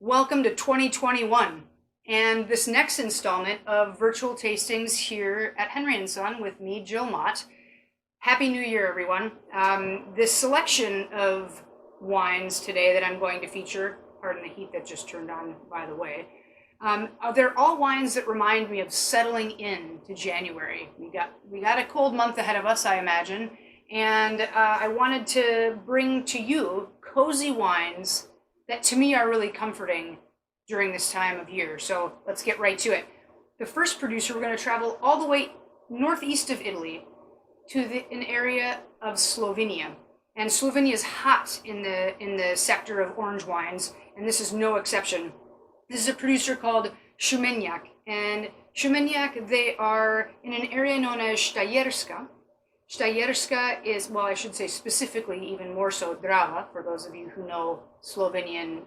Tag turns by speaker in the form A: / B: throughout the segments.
A: Welcome to 2021 and this next installment of virtual tastings here at Henry & Son with me, Jill Mott. Happy New Year, everyone. This selection of wines today that I'm going to feature, pardon the heat that just turned on, by the way, they're all wines that remind me of settling in to January. We got a cold month ahead of us, I imagine, and I wanted to bring to you cozy wines that to me are really comforting during this time of year. So let's get right to it. The first producer, we're going to travel all the way northeast of Italy to an area of Slovenia. And Slovenia is hot in the sector of orange wines, and this is no exception. This is a producer called Shumenjak. And Shumenjak, they are in an area known as Štajerska. Štajerska is, well, I should say specifically even more so Drava, for those of you who know Slovenian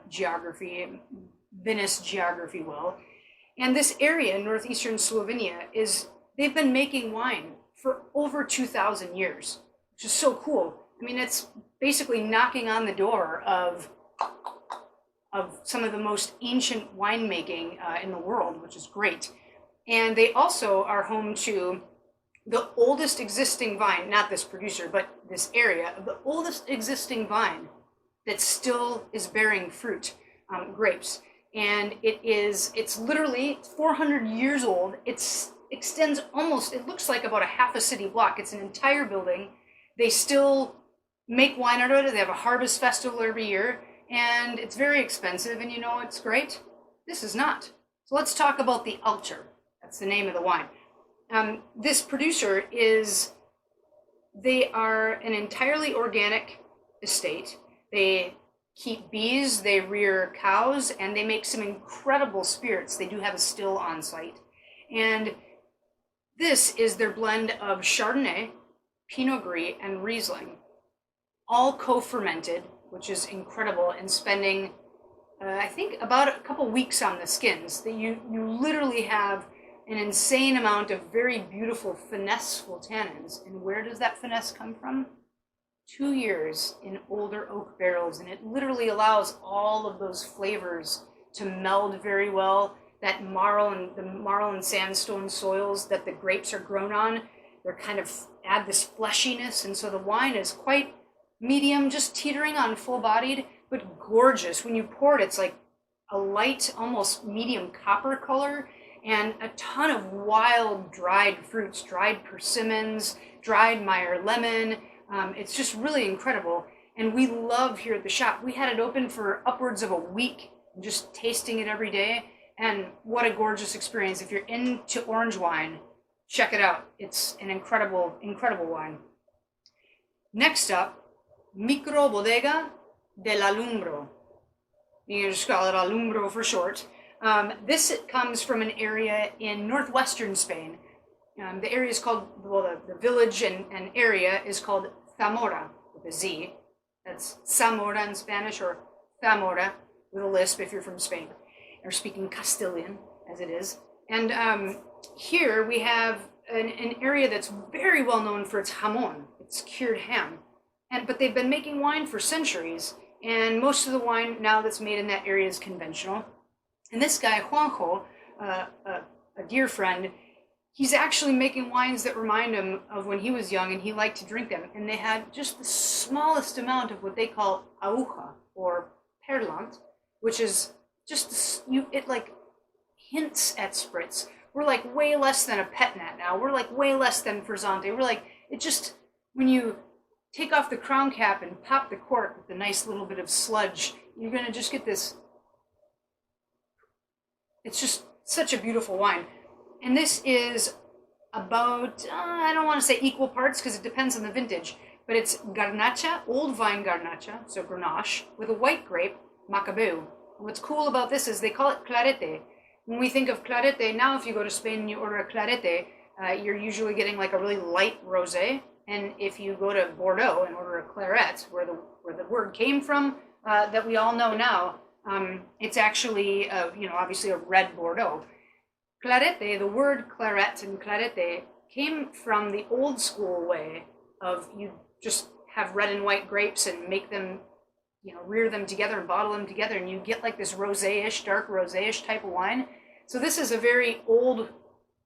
A: geography, vinous geography well. And this area, northeastern Slovenia, they've been making wine for over 2,000 years, which is so cool. I mean, it's basically knocking on the door of some of the most ancient winemaking in the world, which is great. And they also are home to the oldest existing vine, not this producer, but this area, of the oldest existing vine that still is bearing fruit, grapes. And it's literally 400 years old. It extends almost, it looks like about a half a city block. It's an entire building. They still make wine out of it. They have a harvest festival every year, and it's very expensive, and you know it's great? This is not. So let's talk about the Altar. That's the name of the wine. This producer they are an entirely organic estate. They keep bees, they rear cows, and they make some incredible spirits. They do have a still on site. And this is their blend of Chardonnay, Pinot Gris, and Riesling, all co-fermented, which is incredible, and spending, I think, about a couple weeks on the skins. That you literally have an insane amount of very beautiful finesseful tannins. And where does that finesse come from? 2 years in older oak barrels, and it literally allows all of those flavors to meld very well. That marl and sandstone soils that the grapes are grown on, they're kind of add this fleshiness, and so the wine is quite medium, just teetering on full-bodied, but gorgeous. When you pour it, it's like a light, almost medium copper color, and a ton of wild dried fruits, dried persimmons, dried Meyer lemon. It's just really incredible. And we love here at the shop. We had it open for upwards of a week, just tasting it every day. And what a gorgeous experience. If you're into orange wine, check it out. It's an incredible, incredible wine. Next up, Micro Bodega dell'Alumbro. You can just call it Alumbro for short. This comes from an area in northwestern Spain. The area is called, well, the village and area is called Zamora, with a Z. That's Zamora in Spanish, or Zamora with a lisp if you're from Spain, or speaking Castilian, as it is. And here we have an area that's very well known for its jamon, its cured ham. But they've been making wine for centuries, and most of the wine now that's made in that area is conventional. And this guy, Juanjo, a dear friend, he's actually making wines that remind him of when he was young and he liked to drink them. And they had just the smallest amount of what they call aguja, or perlant, which is just, it like hints at spritz. We're like way less than a pet nat now. We're like way less than Frizzante. We're like, it just, when you take off the crown cap and pop the cork with a nice little bit of sludge, you're going to just get this. It's just such a beautiful wine. And this is about, I don't want to say equal parts because it depends on the vintage, but it's Garnacha, old vine Garnacha, so Grenache, with a white grape, Macabeu. What's cool about this is they call it clarete. When we think of clarete, now if you go to Spain and you order a clarete, you're usually getting like a really light rosé. And if you go to Bordeaux and order a claret, where the word came from, that we all know now, it's actually, obviously a red Bordeaux. Clarete, the word claret and clarete came from the old school way of you just have red and white grapes and make them rear them together and bottle them together, and you get like this rosé-ish, dark rosé-ish type of wine. So this is a very old,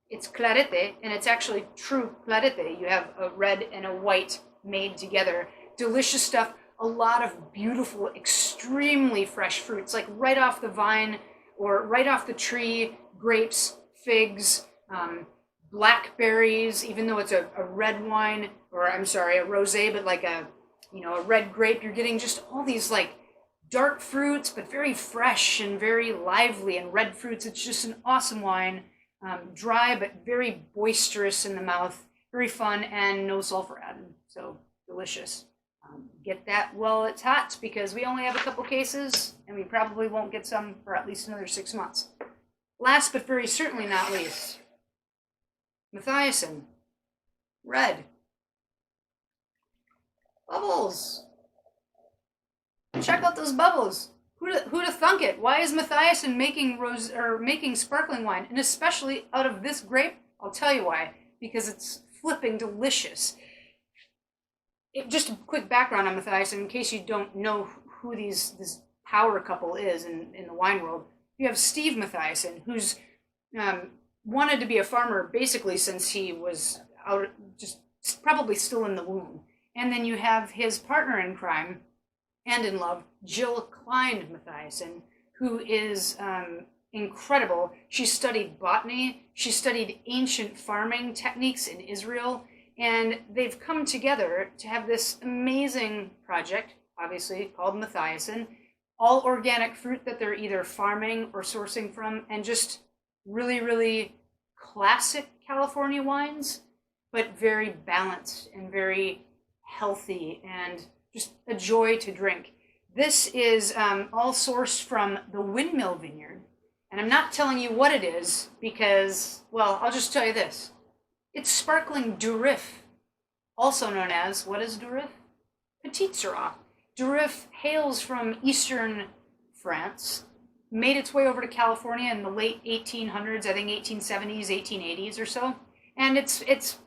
A: it's clarete, and it's actually true clarete. You have a red and a white made together. Delicious stuff. A lot of beautiful, extremely fresh fruits, like right off the vine or right off the tree. Grapes, figs, blackberries, even though it's a red wine, or I'm sorry, a rosé, but like a red grape, you're getting just all these like dark fruits, but very fresh and very lively, and red fruits. It's just an awesome wine. Dry, but very boisterous in the mouth, very fun, and no sulfur added. So delicious. Get that while it's hot, because we only have a couple cases, and we probably won't get some for at least another 6 months. Last but very certainly not least, Mathiasen. Red. Bubbles. Check out those bubbles. Who'da thunk it? Why is Mathiasen making sparkling wine, and especially out of this grape? I'll tell you why. Because it's flipping delicious. Just a quick background on Mathiasen, in case you don't know who this power couple is in the wine world. You have Steve Mathiasen, who's wanted to be a farmer basically since he was out, just probably still in the womb. And then you have his partner in crime and in love, Jill Klein Mathiasen, who is incredible. She studied botany. She studied ancient farming techniques in Israel. And they've come together to have this amazing project, obviously called Mathiasen, all organic fruit that they're either farming or sourcing from, and just really, really classic California wines, but very balanced and very healthy and just a joy to drink. This is all sourced from the Windmill Vineyard. And I'm not telling you what it is because, well, I'll just tell you this. It's sparkling Durif, also known as, what is Durif? Petit Syrah. Durif hails from eastern France, made its way over to California in the late 1800s, I think 1870s, 1880s or so. And it's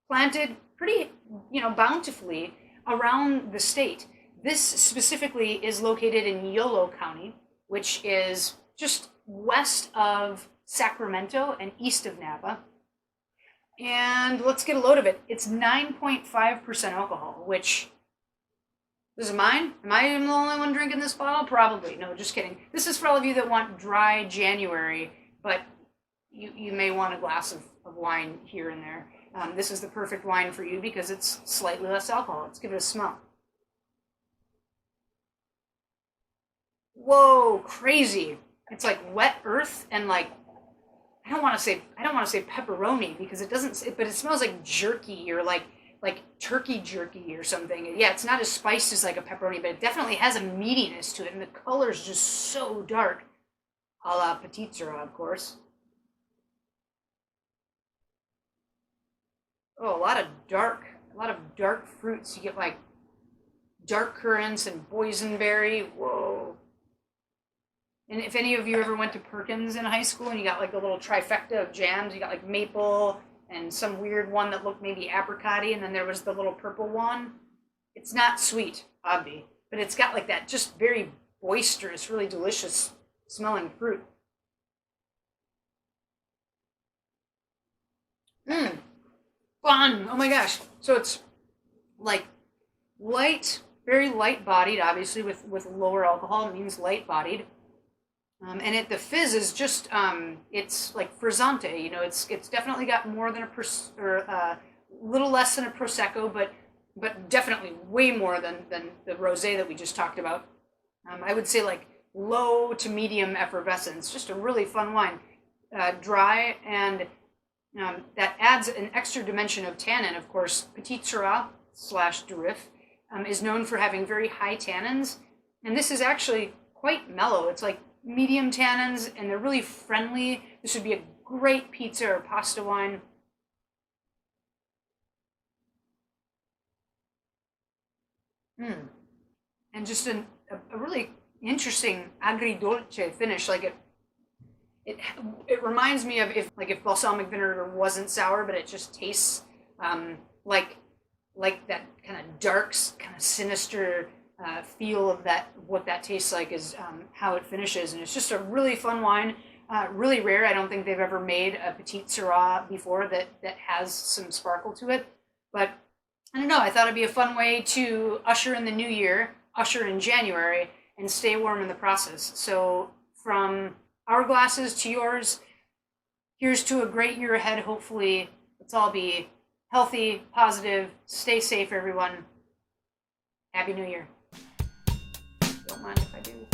A: planted pretty, bountifully around the state. This specifically is located in Yolo County, which is just west of Sacramento and east of Napa. And let's get a load of it. It's 9.5% alcohol, which, this is mine? Am I the only one drinking this bottle? Probably. No, just kidding. This is for all of you that want dry January, but you may want a glass of wine here and there. This is the perfect wine for you because it's slightly less alcohol. Let's give it a smell. Whoa, crazy. It's like wet earth and like, I don't want to say pepperoni because it doesn't, but it smells like jerky or like turkey jerky or something. Yeah, it's not as spiced as like a pepperoni, but it definitely has a meatiness to it, and the color's just so dark. A la Petit Syrah, of course. Oh, a lot of dark fruits. You get like dark currants and boysenberry. Whoa. And if any of you ever went to Perkins in high school and you got like the little trifecta of jams, you got like maple and some weird one that looked maybe apricot-y, and then there was the little purple one. It's not sweet, obvi, but it's got like that just very boisterous, really delicious smelling fruit. Fun! Oh my gosh. So it's like light, very light-bodied, obviously with lower alcohol, it means light-bodied. And the fizz is just, it's like frizzante, it's definitely got more than a little less than a Prosecco, but definitely way more than the rosé that we just talked about. I would say like low to medium effervescence, just a really fun wine. Dry, and that adds an extra dimension of tannin. Of course, Petit Syrah / Durif is known for having very high tannins, and this is actually quite mellow. It's like medium tannins, and they're really friendly. This would be a great pizza or pasta wine. And just a really interesting agridolce finish. Like it reminds me of if balsamic vinegar wasn't sour, but it just tastes like that kind of dark, kind of sinister feel of that, what that tastes like, is how it finishes. And it's just a really fun wine, really rare. I don't think they've ever made a Petite Syrah before that has some sparkle to it. But I don't know, I thought it'd be a fun way to usher in the new year, usher in January, and stay warm in the process. So from our glasses to yours, here's to a great year ahead. Hopefully, let's all be healthy, positive, stay safe, everyone. Happy New Year. Don't mind if I do.